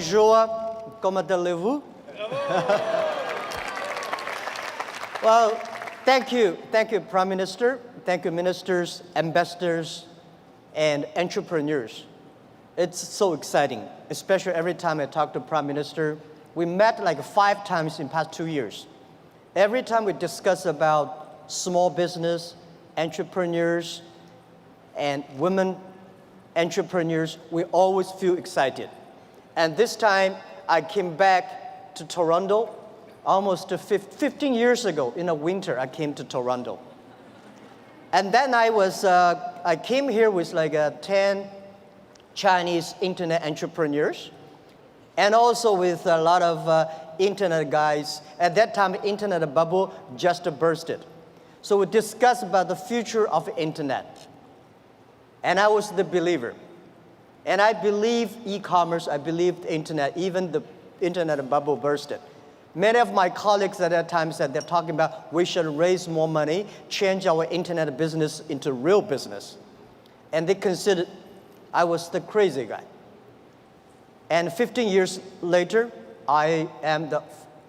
bonjour, comment allez-vous? Well, thank you, Prime Minister. Thank you, ministers, ambassadors, and entrepreneurs. It's so exciting, especially every time I talk to Prime Minister. We met like 5 times in the past 2 years. Every time we discuss about small business, entrepreneurs, and women entrepreneurs, we always feel excited. And this time, I came back to Toronto almost 15 years ago. In the winter, I came to Toronto. And then I came here with like 10 Chinese internet entrepreneurs, and also with a lot of internet guys. At that time, the internet bubble just bursted. So we discussed about the future of the internet. And I was the believer. And I believe e-commerce, I believe the internet, even the internet bubble bursted. Many of my colleagues at that time said they're talking about we should raise more money, change our internet business into real business. And they considered I was the crazy guy. And 15 years later, I am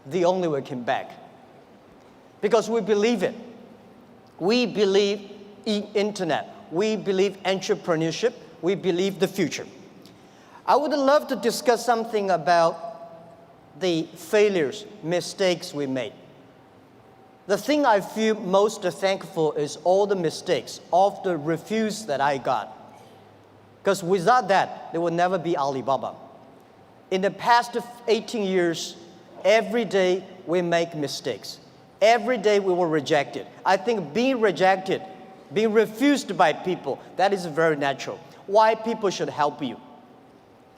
the only one came back. Because we believe it. We believe in internet. We believe entrepreneurship. We believe the future. I would love to discuss something about the failures, mistakes we made. The thing I feel most thankful is all the mistakes, all the refuse that I got. Because without that, there would never be Alibaba. In the past 18 years, every day we make mistakes. Every day we were rejected. I think being rejected, being refused by people, that is very natural. Why people should help you?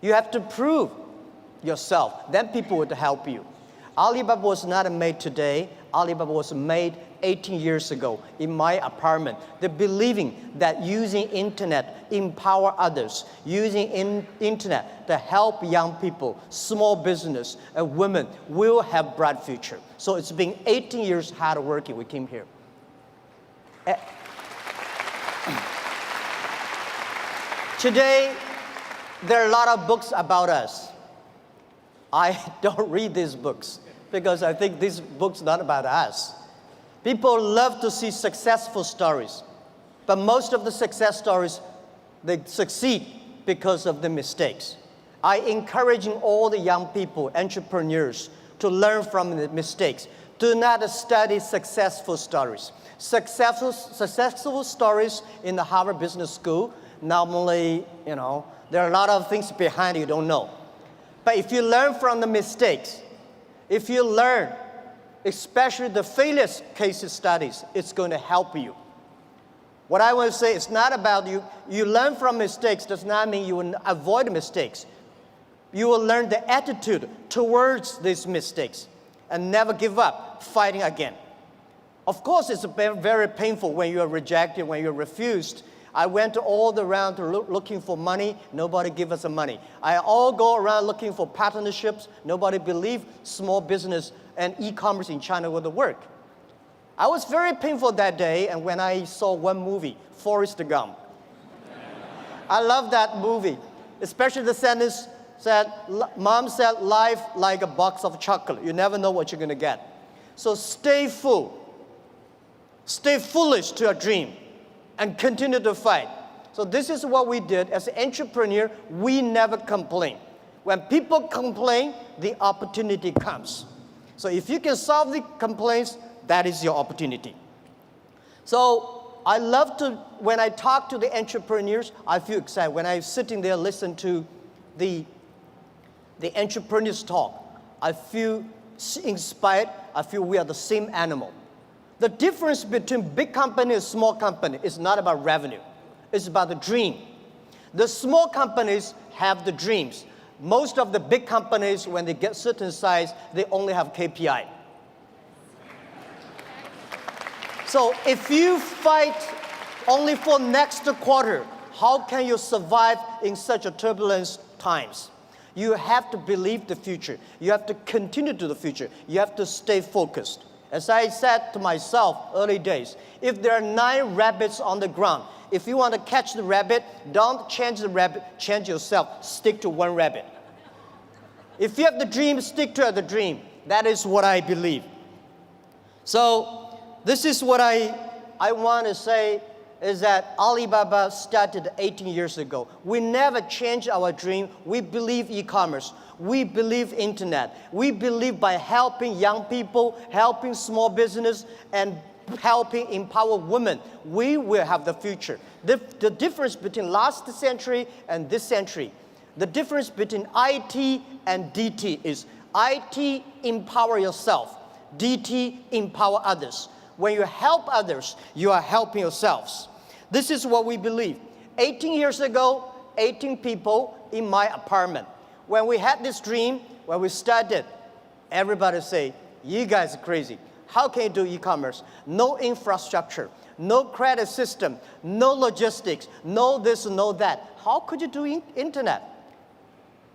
You have to prove yourself, then people would help you. Alibaba was not made today. Alibaba was made 18 years ago in my apartment. The believing that using internet empower others, using internet to help young people, small business, and women will have bright future. So it's been 18 years hard working. We came here. Today, there are a lot of books about us. I don't read these books because I think these books are not about us. People love to see successful stories, but most of the success stories, they succeed because of the mistakes. I encourage all the young people, entrepreneurs, to learn from the mistakes. Do not study successful stories. Successful stories in the Harvard Business School, normally, there are a lot of things behind you don't know. But if you learn from the mistakes, if you learn, especially the failure case studies, it's going to help you. What I want to say is not about you. You learn from mistakes does not mean you will avoid mistakes. You will learn the attitude towards these mistakes and never give up, fighting again. Of course, it's very painful when you are rejected, when you're refused. I went all around looking for money. Nobody give us the money. I all go around looking for partnerships. Nobody believed small business and e-commerce in China would work. I was very painful that day, and when I saw one movie, Forrest Gump. I love that movie, especially the sentence said, Mom said, life like a box of chocolate. You never know what you're going to get. So stay full. Stay foolish to your dream. And continue to fight. So this is what we did. As an entrepreneur, we never complain. When people complain, the opportunity comes. So if you can solve the complaints, that is your opportunity. So I love to, when I talk to the entrepreneurs, I feel excited. When I'm sitting there, listen to the entrepreneurs talk, I feel inspired. I feel we are the same animal. The difference between big company and small company is not about revenue. It's about the dream. The small companies have the dreams. Most of the big companies, when they get certain size, they only have KPI. So if you fight only for next quarter, how can you survive in such a turbulent times? You have to believe the future. You have to continue to the future. You have to stay focused. As I said to myself early days, if there are 9 rabbits on the ground, if you want to catch the rabbit, don't change the rabbit, change yourself, stick to one rabbit. If you have the dream, stick to the dream. That is what I believe. So this is what I want to say is that Alibaba started 18 years ago. We never changed our dream. We believe e-commerce. We believe internet. We believe by helping young people, helping small business, and helping empower women, we will have the future. The difference between last century and this century, the difference between IT and DT is IT, empower yourself. DT, empower others. When you help others, you are helping yourselves. This is what we believe. 18 years ago, 18 people in my apartment. When we had this dream, when we started, everybody say, you guys are crazy. How can you do e-commerce? No infrastructure, no credit system, no logistics, no this, no that. How could you do internet?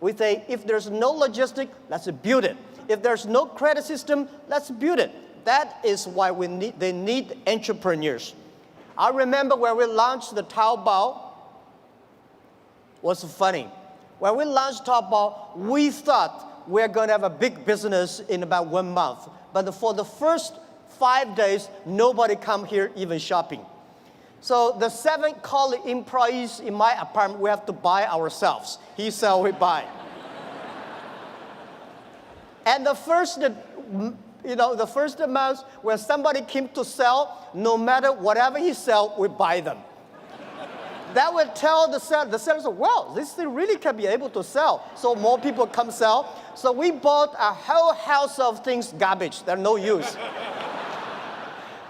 We say, if there's no logistics, let's build it. If there's no credit system, let's build it. That is why they need entrepreneurs. I remember when we launched the Taobao, was funny. When we launched Taobao, we thought we're going to have a big business in about 1 month. But for the first 5 days, nobody come here even shopping. So the 7 colleague employees in my apartment, we have to buy ourselves. He sell, we buy. And the first month, when somebody came to sell, no matter whatever he sell, we buy them. That would tell the seller, well, this thing really can be able to sell. So more people come sell. So we bought a whole house of things, garbage, they're no use.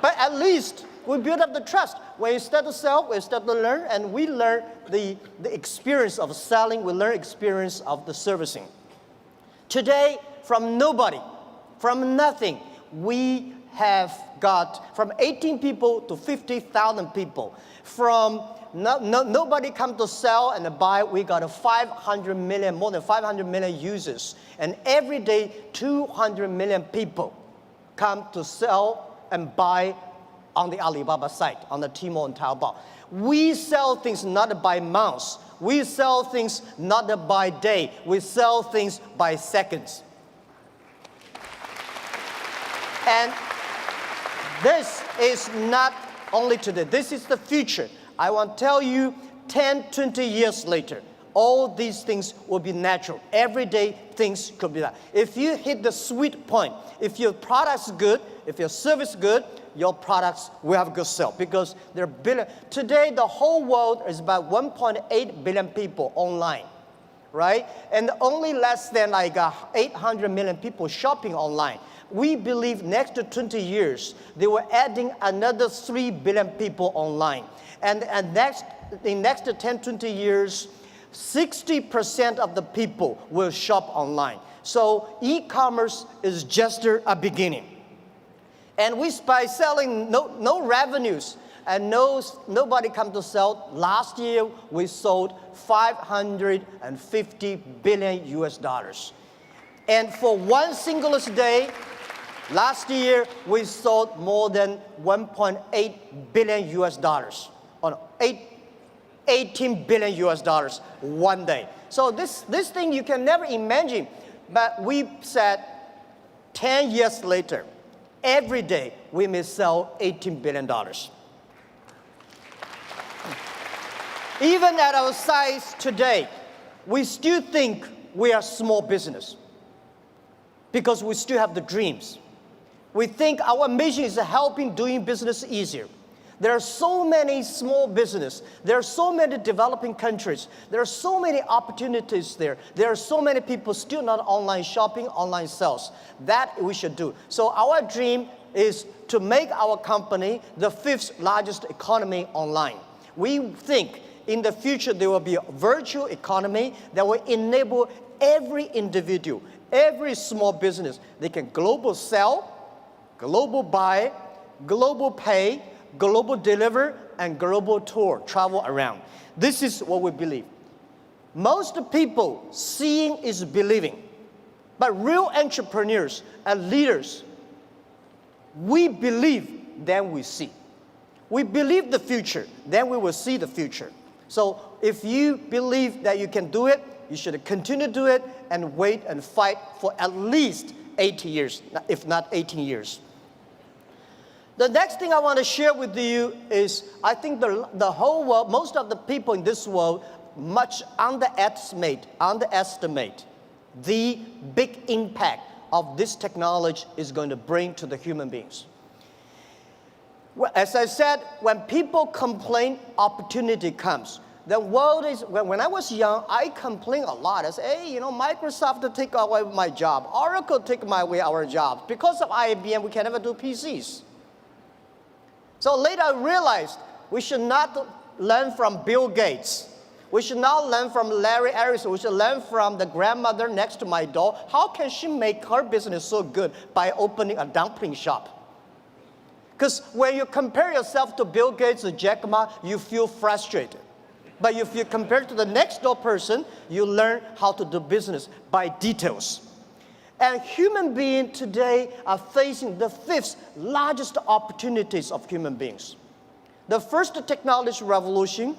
But at least we build up the trust. When you start to sell, we start to learn, and we learn the experience of selling, we learn experience of the servicing. Today, from nobody, from nothing, we have got from 18 people to 50,000 people. From nobody come to sell and buy, we got a 500 million, more than 500 million users. And every day, 200 million people come to sell and buy on the Alibaba site, on the Tmall and Taobao. We sell things not by months. We sell things not by day. We sell things by seconds. And this is not only today. This is the future. I want to tell you, 10, 20 years later, all these things will be natural. Everyday things could be that. If you hit the sweet point, if your product's good, if your service is good, your products will have a good sale because there are billion. Today, the whole world is about 1.8 billion people online, right? And only less than like 800 million people shopping online. We believe next to 20 years, they were adding another 3 billion people online. And in next to 10, 20 years, 60% of the people will shop online. So e-commerce is just a beginning. And by selling no revenues and nobody come to sell, last year we sold 550 billion US dollars. And for one single day, last year we sold more than 1.8 billion US dollars. 18 billion US dollars one day. So this thing you can never imagine. But we said 10 years later, every day we may sell $18 billion. Even at our size today, we still think we are small business because we still have the dreams. We think our mission is helping doing business easier. There are so many small businesses. There are so many developing countries. There are so many opportunities there. There are so many people still not online shopping, online sales. That we should do. So our dream is to make our company the 5th largest economy online. We think in the future there will be a virtual economy that will enable every individual, every small business. They can global sell, global buy, global pay, global deliver, and global tour, travel around. This is what we believe. Most people, seeing is believing. But real entrepreneurs and leaders, we believe, then we see. We believe the future, then we will see the future. So if you believe that you can do it, you should continue to do it and wait and fight for at least 80 years, if not 18 years. The next thing I want to share with you is I think the whole world, most of the people in this world, much underestimate the big impact of this technology is going to bring to the human beings. Well, as I said, when people complain, opportunity comes. The world is, when I was young, I complained a lot. I said, hey, you know, Microsoft take away my job. Oracle take away our jobs. Because of IBM, we can never do PCs. So later I realized we should not learn from Bill Gates. We should not learn from Larry Ellison. We should learn from the grandmother next to my door. How can she make her business so good by opening a dumpling shop? Because when you compare yourself to Bill Gates or Jack Ma, you feel frustrated. But if you compare to the next door person, you learn how to do business by details. And human beings today are facing the fifth largest opportunities of human beings. The first technology revolution,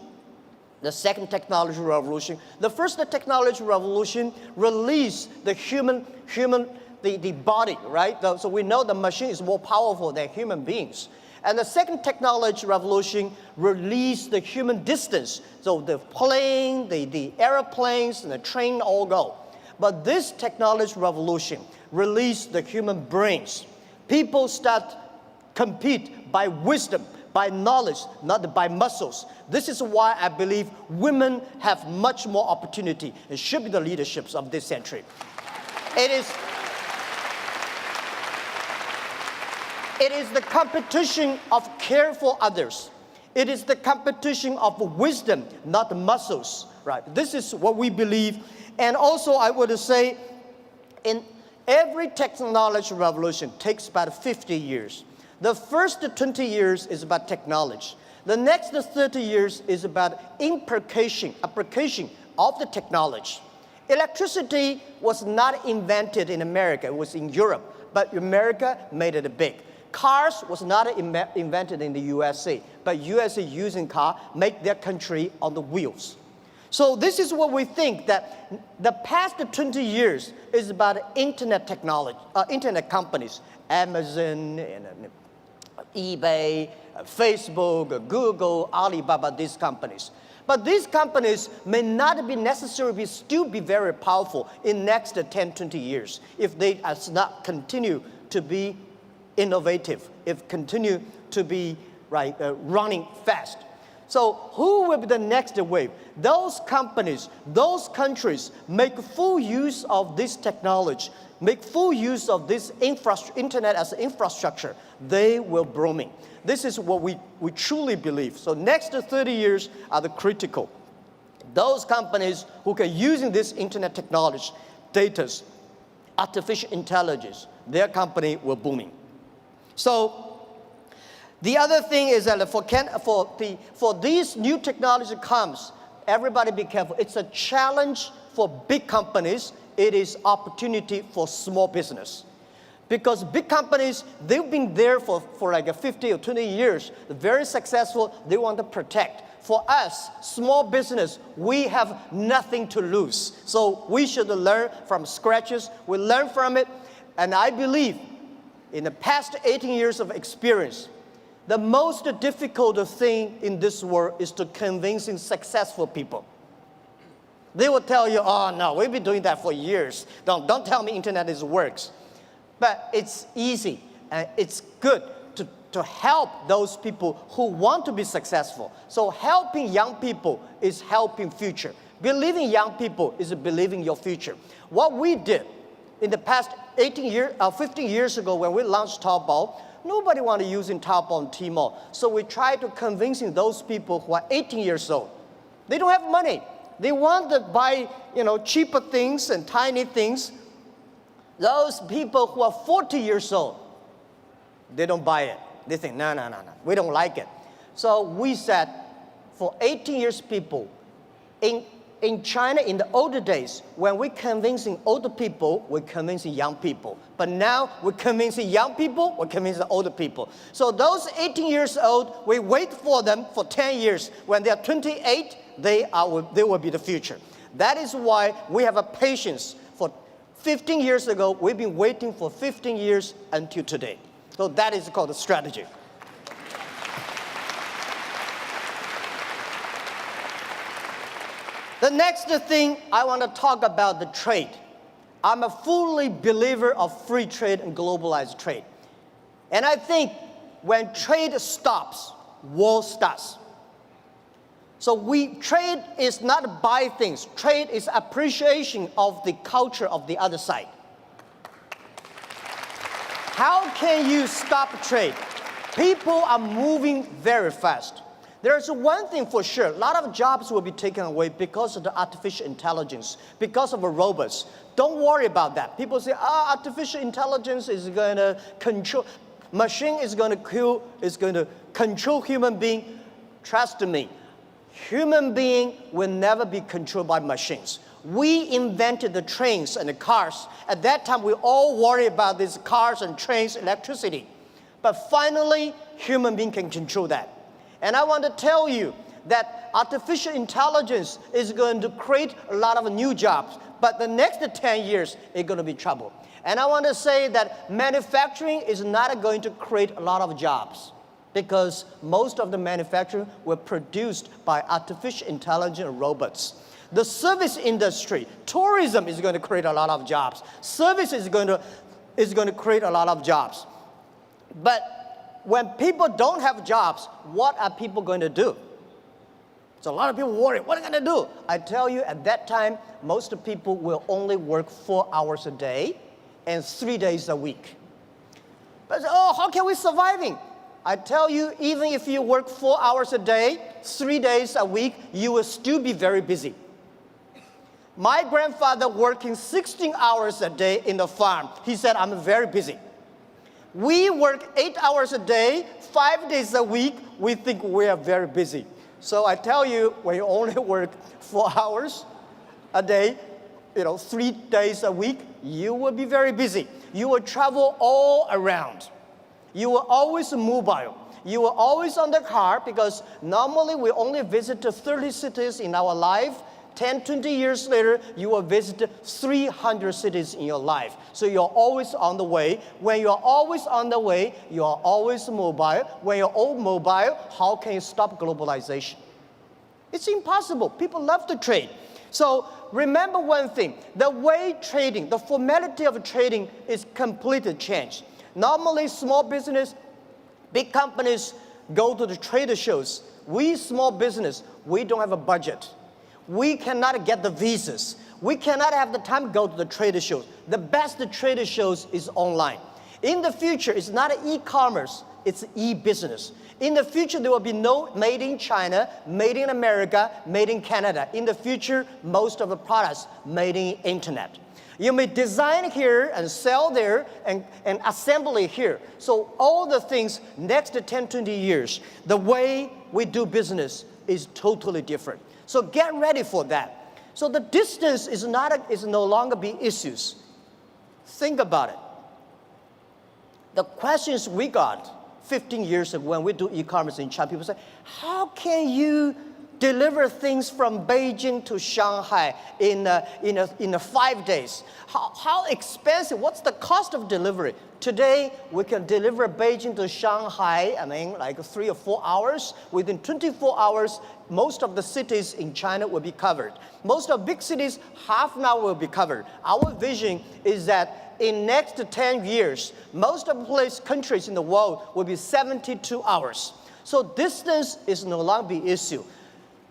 the second technology revolution. The first technology revolution released the the body, right? So we know the machine is more powerful than human beings. And the second technology revolution released the human distance. So the plane, the airplanes, and the train all go. But this technology revolution released the human brains. People start compete by wisdom, by knowledge, not by muscles. This is why I believe women have much more opportunity and should be the leaderships of this century. It is the competition of care for others. It is the competition of wisdom, not muscles, right? This is what we believe. And also I would say, in every technology revolution takes about 50 years. The first 20 years is about technology. The next 30 years is about application of the technology. Electricity was not invented in America, it was in Europe, but America made it big. Cars was not invented in the USA, but USA using car make their country on the wheels. So this is what we think, that the past 20 years is about internet technology, internet companies, Amazon, and eBay, Facebook, Google, Alibaba, these companies. But these companies may not be necessarily still be very powerful in next 10, 20 years if they does not continue to be innovative, if continue to be running fast. So who will be the next wave? Those companies, those countries make full use of this technology, make full use of this internet as infrastructure, they will booming. This is what we truly believe. So next 30 years are the critical. Those companies who can using this internet technology, data, artificial intelligence, their company will booming. So the other thing is that for these new technology comes, everybody be careful. It's a challenge for big companies. It is opportunity for small business. Because big companies, they've been there for like 50 or 20 years, very successful, they want to protect. For us, small business, we have nothing to lose. So we should learn from scratches, we learn from it, and I believe in the past 18 years of experience, the most difficult thing in this world is to convincing successful people. They will tell you, oh no, we've been doing that for years. Don't tell me internet works. But it's easy and it's good to help those people who want to be successful. So helping young people is helping future. Believing young people is believing your future. What we did in the past 15 years ago when we launched Taobao, nobody wanted to use Taobao and Tmall. So we tried to convincing those people who are 18 years old. They don't have money. They want to buy, cheaper things and tiny things. Those people who are 40 years old, they don't buy it. They think, no, we don't like it. So we said, for 18 years people, in China, in the older days, when we're convincing older people, we're convincing young people. But now we're convincing young people, we're convincing older people. So those 18 years old, we wait for them for 10 years. When they're 28, they will be the future. That is why we have a patience. For 15 years ago, we've been waiting for 15 years until today. So that is called a strategy. The next thing I want to talk about the trade. I'm a fully believer of free trade and globalized trade. And I think when trade stops, war starts. So trade is not buy things. Trade is appreciation of the culture of the other side. How can you stop trade? People are moving very fast. There's one thing for sure, a lot of jobs will be taken away because of the artificial intelligence, because of the robots. Don't worry about that. People say, artificial intelligence is going to control, machine is going to control human being. Trust me, human being will never be controlled by machines. We invented the trains and the cars. At that time, we all worry about these cars and trains, electricity. But finally, human being can control that. And I want to tell you that artificial intelligence is going to create a lot of new jobs. But the next 10 years, it's going to be trouble. And I want to say that manufacturing is not going to create a lot of jobs, because most of the manufacturing were produced by artificial intelligent robots. The service industry, tourism is going to create a lot of jobs. Service is going to create a lot of jobs. But when people don't have jobs, what are people going to do? So a lot of people worry, what are they going to do? I tell you, at that time, most people will only work 4 hours a day and 3 days a week. But how can we surviving? I tell you, even if you work 4 hours a day, 3 days a week, you will still be very busy. My grandfather working 16 hours a day in the farm. He said, I'm very busy. We work 8 hours a day, 5 days a week. We think we are very busy. So I tell you, when you only work 4 hours a day, 3 days a week, you will be very busy. You will travel all around. You will always mobile. You will always on the car, because normally we only visit 30 cities in our life. 10, 20 years later, you will visit 300 cities in your life. So you're always on the way. When you're always on the way, you are always mobile. When you're all mobile, how can you stop globalization? It's impossible. People love to trade. So remember one thing, the way trading, the formality of trading is completely changed. Normally, small business, big companies go to the trade shows. We small business, we don't have a budget. We cannot get the visas. We cannot have the time to go to the trade shows. The best trade shows is online. In the future, it's not e-commerce, it's e-business. In the future, there will be no made in China, made in America, made in Canada. In the future, most of the products made in internet. You may design here and sell there and assemble it here. So all the things next 10, 20 years, the way we do business is totally different. So get ready for that. So the distance is no longer be issues. Think about it. The questions we got 15 years ago when we do e-commerce in China, people say, how can you deliver things from Beijing to Shanghai in 5 days? How expensive? What's the cost of delivery? Today, we can deliver Beijing to Shanghai, like 3 or 4 hours. Within 24 hours, most of the cities in China will be covered. Most of big cities, half an hour will be covered. Our vision is that in next 10 years, most of the countries in the world will be 72 hours. So distance is no longer the issue.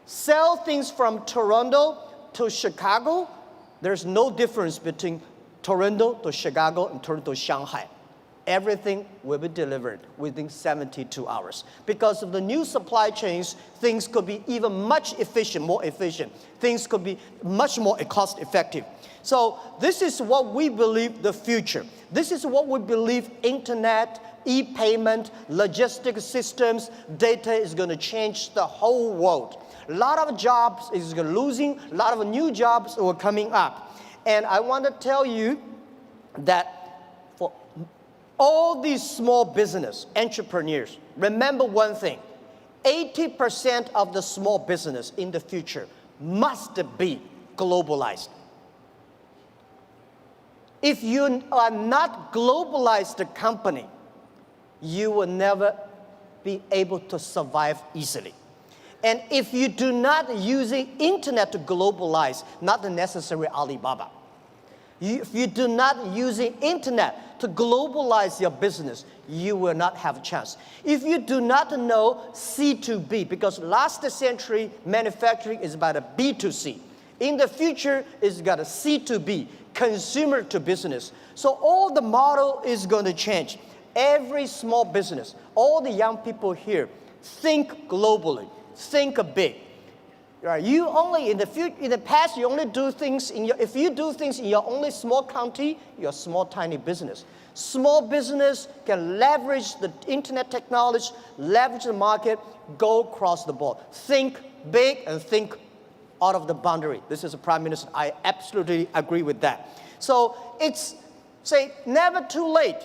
Sell things from Toronto to Chicago, there's no difference between Toronto to Chicago and Toronto to Shanghai. Everything will be delivered within 72 hours. Because of the new supply chains, things could be even more efficient. Things could be much more cost effective. So this is what we believe the future. This is what we believe internet, e-payment, logistic systems, data is going to change the whole world. A lot of jobs is losing, a lot of new jobs are coming up. And I want to tell you that for all these small business entrepreneurs, remember one thing, 80% of the small business in the future must be globalized. If you are not globalized company, you will never be able to survive easily. And if you do not use the internet to globalize, not the necessary Alibaba. If you do not use the internet to globalize your business, you will not have a chance. If you do not know C2B, because last century manufacturing is about a B2C. In the future, it's got a C2B, consumer to business. So all the model is going to change. Every small business, all the young people here, think globally, think big. Right? You only in the past you only do things if you do things in your only small county, you're a small tiny business. Small business can leverage the internet technology, leverage the market, go across the board. Think big and think out of the boundary. This is a prime minister. I absolutely agree with that. So it's never too late.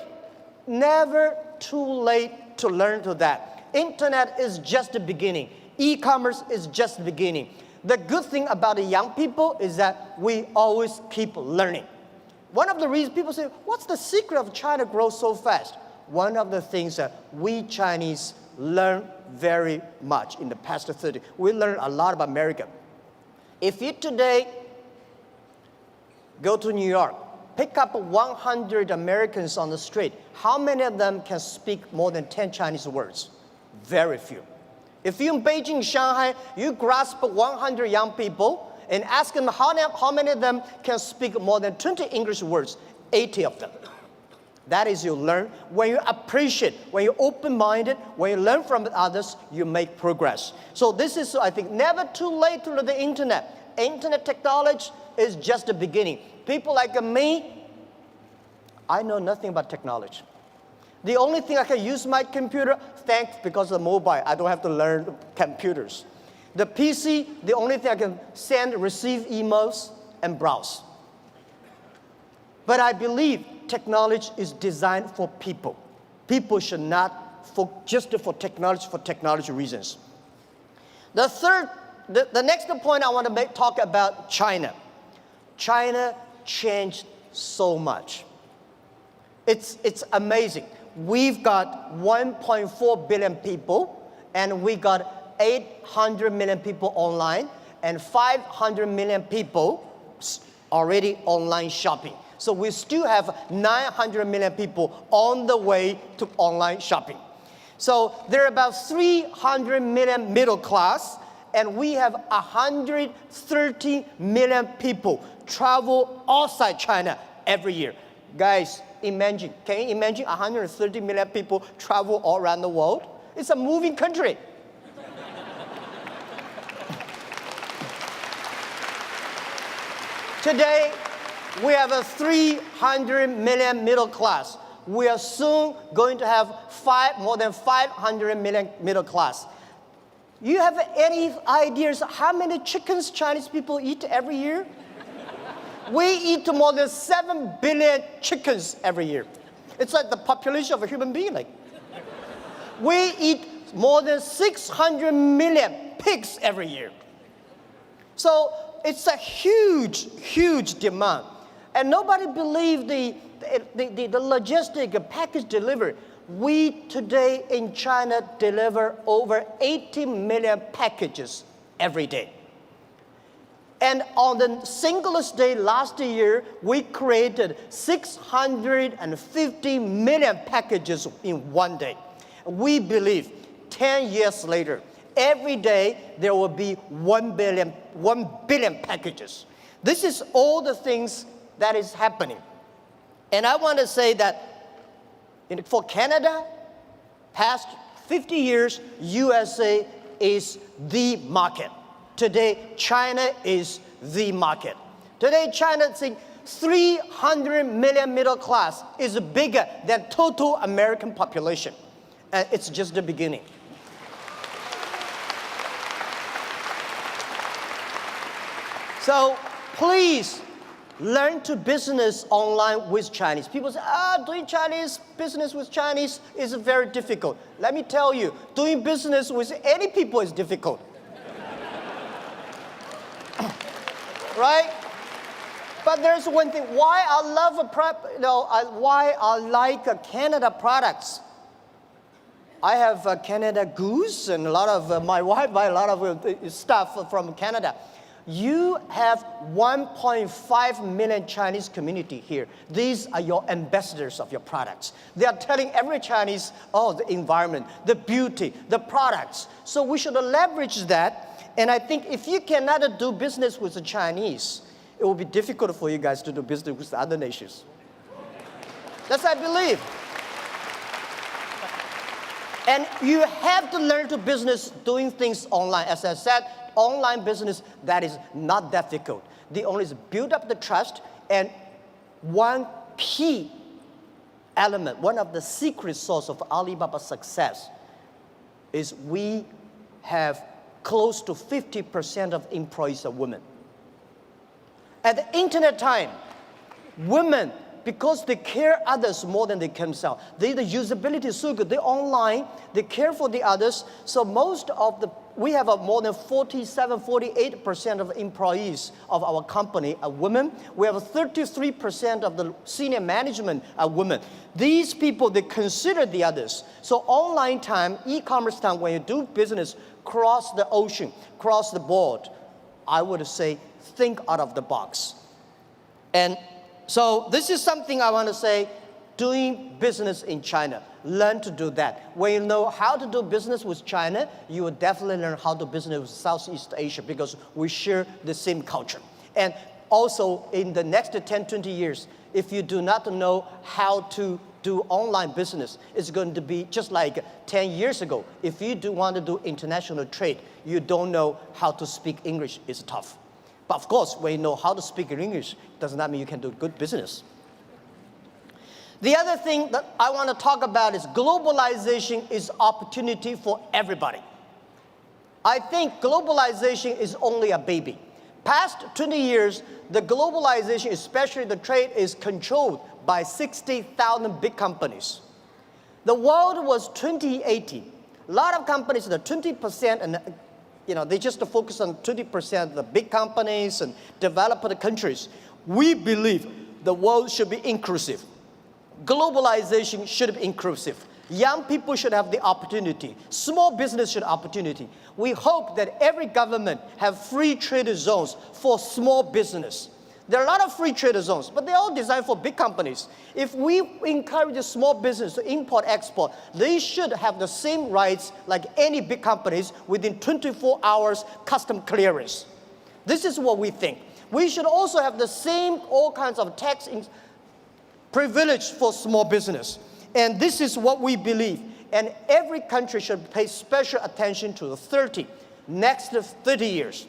Never too late to learn to that. Internet is just the beginning. E-commerce is just the beginning. The good thing about the young people is that we always keep learning. One of the reasons people say, what's the secret of China grows so fast? One of the things that we Chinese learn very much in the past 30. We learn a lot about America. If you today go to New York, pick up 100 Americans on the street, how many of them can speak more than 10 Chinese words? Very few. If you're in Beijing, Shanghai, you grasp 100 young people and ask them how many of them can speak more than 20 English words, 80 of them. That is you learn. When you appreciate, when you're open-minded, when you learn from others, you make progress. So this is, I think, never too late to learn the internet. Internet technology is just the beginning. People like me, I know nothing about technology. The only thing I can use my computer, thanks because of the mobile, I don't have to learn computers. The PC, the only thing I can send, receive emails, and browse. But I believe technology is designed for people. People should not just for technology reasons. The next point I want to talk about China. China changed so much. It's amazing. We've got 1.4 billion people, and we got 800 million people online, and 500 million people already online shopping. So we still have 900 million people on the way to online shopping. So there are about 300 million middle class, and we have 130 million people travel outside China every year. Guys, can you imagine 130 million people travel all around the world? It's a moving country. Today, we have a 300 million middle class. We are soon going to have more than 500 million middle class. You have any ideas how many chickens Chinese people eat every year? We eat more than 7 billion chickens every year. It's like the population of a human being. We eat more than 600 million pigs every year. So it's a huge, huge demand. And nobody believes the logistic package delivery. We today in China deliver over 80 million packages every day. And on the singlest day last year, we created 650 million packages in one day. We believe 10 years later, every day there will be 1 billion packages. This is all the things that is happening. And I want to say that for Canada, past 50 years, USA is the market. Today, China is the market. Today, China, 300 million middle class is bigger than total American population. And it's just the beginning. So please learn to business online with Chinese. People say, doing Chinese business with Chinese is very difficult. Let me tell you, doing business with any people is difficult. right? But there's one thing, why I love why I like Canada products. I have Canada Goose, and a lot of my wife buy a lot of stuff from Canada. You have 1.5 million Chinese community here. These are your ambassadors of your products. They are telling every Chinese, oh, the environment, the beauty, the products. So we should leverage that. And I think if you cannot do business with the Chinese, it will be difficult for you guys to do business with other nations. That's what I believe. And you have to learn to business doing things online. As I said, online business, that is not difficult. The only is build up the trust, and one key element, one of the secret source of Alibaba's success is we have close to 50% of employees are women. At the internet time, women, because they care others more than they care themselves. The usability is so good. They're online, they care for the others. So we have more than 47, 48% of employees of our company are women. We have 33% of the senior management are women. These people, they consider the others. So online time, e-commerce time, when you do business cross the ocean, cross the board, I would say think out of the box. And so this is something I want to say, doing business in China. Learn to do that. When you know how to do business with China, you will definitely learn how to do business with Southeast Asia because we share the same culture. And also in the next 10, 20 years, if you do not know how to do online business, it's going to be just like 10 years ago. If you do want to do international trade, you don't know how to speak English, it's tough. But of course, when you know how to speak English, does not mean you can do good business. The other thing that I want to talk about is globalization is opportunity for everybody. I think globalization is only a baby. Past 20 years, the globalization, especially the trade, is controlled by 60,000 big companies. The world was 2080. A lot of companies, the 20%, and they just focus on 20% of the big companies and developed countries. We believe the world should be inclusive. Globalization should be inclusive. Young people should have the opportunity. Small business should have opportunity. We hope that every government have free trade zones for small business. There are a lot of free trade zones, but they're all designed for big companies. If we encourage a small business to import, export, they should have the same rights like any big companies within 24 hours custom clearance. This is what we think. We should also have the same all kinds of tax privilege for small business. And this is what we believe. And every country should pay special attention to the next 30 years.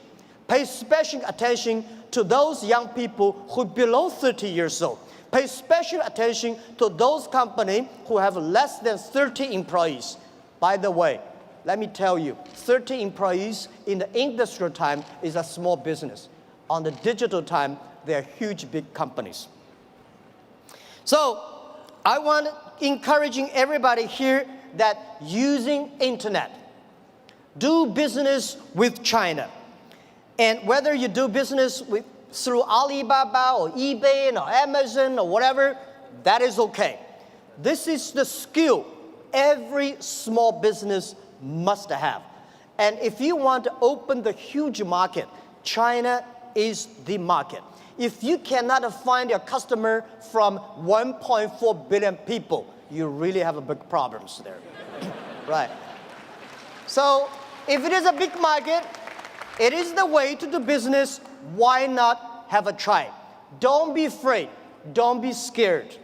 Pay special attention to those young people who are below 30 years old. Pay special attention to those companies who have less than 30 employees. By the way, let me tell you, 30 employees in the industrial time is a small business. On the digital time, they are huge, big companies. So I want encouraging everybody here that using internet, do business with China. And whether you do business through Alibaba or eBay or Amazon or whatever, that is okay. This is the skill every small business must have. And if you want to open the huge market, China is the market. If you cannot find your customer from 1.4 billion people, you really have big problems there. Right. So if it is a big market, it is the way to do business. Why not have a try? Don't be afraid. Don't be scared.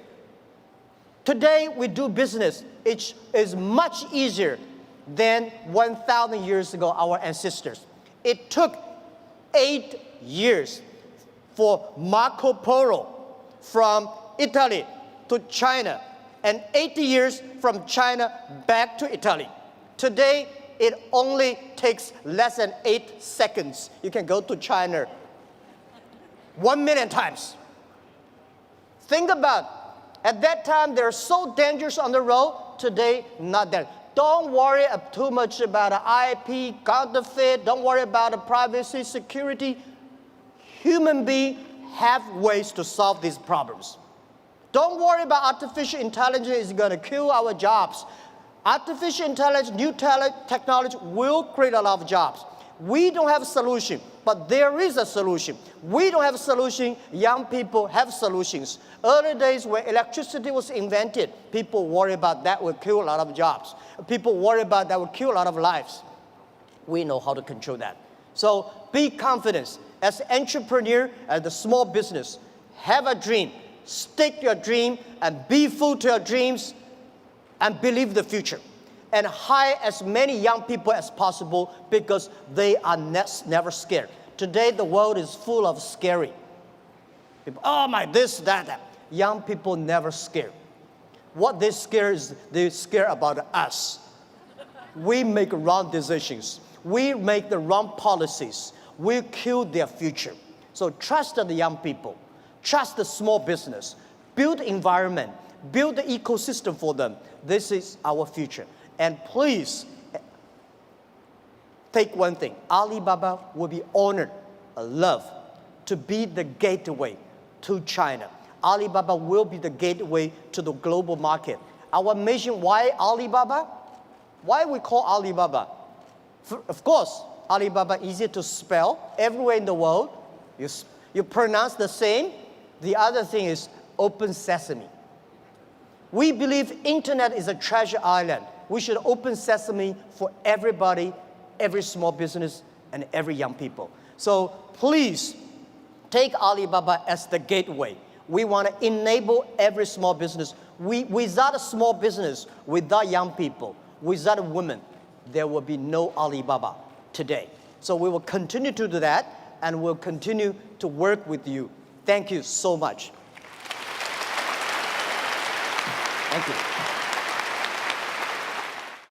Today we do business. It is much easier than 1,000 years ago, our ancestors. It took 8 years for Marco Polo from Italy to China, and 80 years from China back to Italy. Today, it only takes less than 8 seconds. You can go to China 1 million times. Think about, at that time, they're so dangerous on the road. Today, not that. Don't worry too much about IP, counterfeit. Don't worry about privacy, security. human beings have ways to solve these problems. Don't worry about artificial intelligence is going to kill our jobs. Artificial intelligence, new technology will create a lot of jobs. We don't have a solution, but there is a solution. We don't have a solution, young people have solutions. Early days when electricity was invented, people worry about that will kill a lot of jobs. People worry about that will kill a lot of lives. We know how to control that. So be confident. As an entrepreneur, as a small business, have a dream. Stick to your dream and be full to your dreams and believe the future. And hire as many young people as possible because they are never scared. Today, the world is full of scary people. Oh my, this, that. Young people never scared. What they scare is they scare about us. We make wrong decisions. We make the wrong policies. We kill their future. So trust the young people. Trust the small business. Build environment. Build the ecosystem for them. This is our future. And please, take one thing. Alibaba will be honored, loved, to be the gateway to China. Alibaba will be the gateway to the global market. Our mission, why Alibaba? Why we call Alibaba? Of course, Alibaba easy to spell everywhere in the world. You pronounce the same. The other thing is open sesame. We believe internet is a treasure island. We should open sesame for everybody, every small business, and every young people. So please take Alibaba as the gateway. We want to enable every small business. Without a small business, without young people, without women, there will be no Alibaba today. So we will continue to do that, and we'll continue to work with you. Thank you so much. Thank you.